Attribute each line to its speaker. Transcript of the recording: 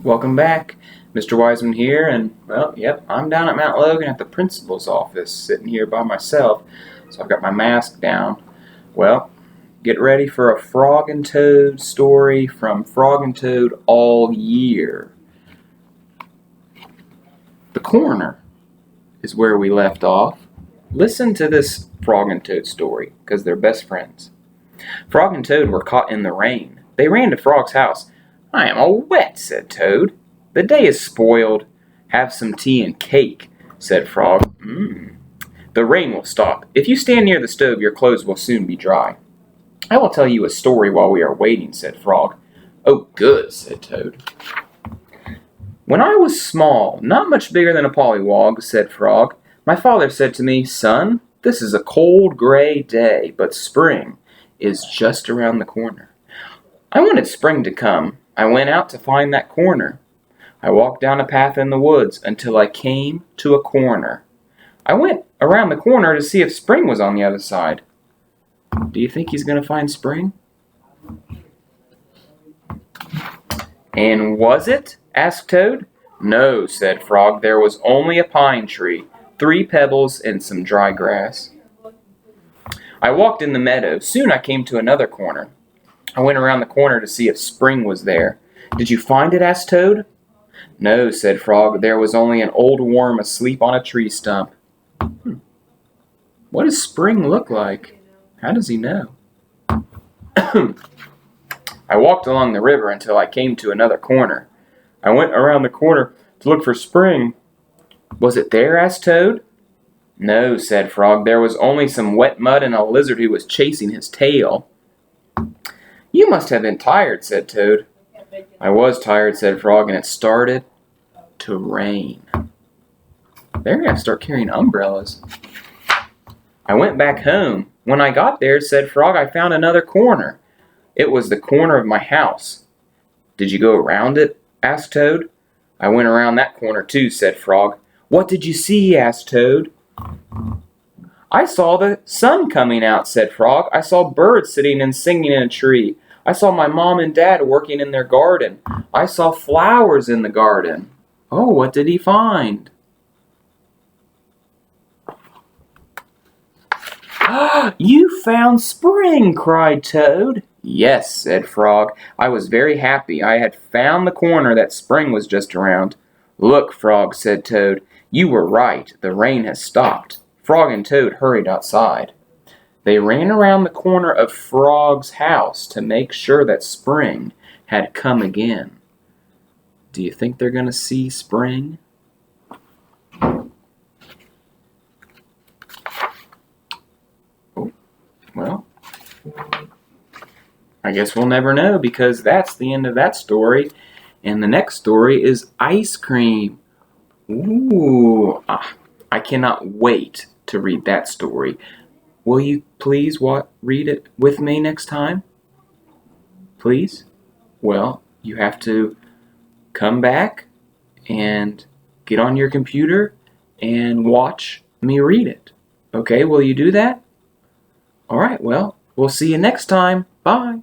Speaker 1: Welcome back. Mr. Wiseman here, and, well, yep, I'm down at Mount Logan at the principal's office, sitting here by myself, so I've got my mask down. Well, get ready for a Frog and Toad story from Frog and Toad All Year. The corner is where we left off. Listen to this Frog and Toad story, because they're best friends. Frog and Toad were caught in the rain. They ran to Frog's house. "I am all wet," said Toad. "The day is spoiled." "Have some tea and cake," said Frog. "The rain will stop. If you stand near the stove, your clothes will soon be dry." "I will tell you a story while we are waiting," said Frog. "Oh, good," said Toad. "When I was small, not much bigger than a pollywog," said Frog, "my father said to me, 'Son, this is a cold, gray day, but spring is just around the corner.' I wanted spring to come. I went out to find that corner. I walked down a path in the woods until I came to a corner. I went around the corner to see if spring was on the other side." Do you think he's going to find spring? "And was it?" asked Toad. "No," said Frog. "There was only a pine tree, 3 pebbles, and some dry grass. I walked in the meadow. Soon I came to another corner. I went around the corner to see if spring was there." "Did you find it?" asked Toad. "No," said Frog. "There was only an old worm asleep on a tree stump." What does spring look like? How does he know? "I walked along the river until I came to another corner. I went around the corner to look for spring." "Was it there?" asked Toad. "No," said Frog. "There was only some wet mud and a lizard who was chasing his tail." "You must have been tired," said Toad. "I was tired," said Frog, "and it started to rain." They're going to have to start carrying umbrellas. "I went back home. When I got there," said Frog, "I found another corner. It was the corner of my house." "Did you go around it?" asked Toad. "I went around that corner too," said Frog. "What did you see?" asked Toad. "I saw the sun coming out," said Frog. "I saw birds sitting and singing in a tree. I saw my mom and dad working in their garden. I saw flowers in the garden." "Oh, what did he find?" "You found spring!" cried Toad. "Yes," said Frog. "I was very happy. I had found the corner that spring was just around." "Look, Frog," said Toad. "You were right. The rain has stopped." Frog and Toad hurried outside. They ran around the corner of Frog's house to make sure that spring had come again. Do you think they're going to see spring? Oh, well, I guess we'll never know, because that's the end of that story. And the next story is ice cream. Ooh, I cannot wait to read that story. Will you please read it with me next time? Please? Well, you have to come back and get on your computer and watch me read it. Okay, will you do that? All right, well, we'll see you next time. Bye.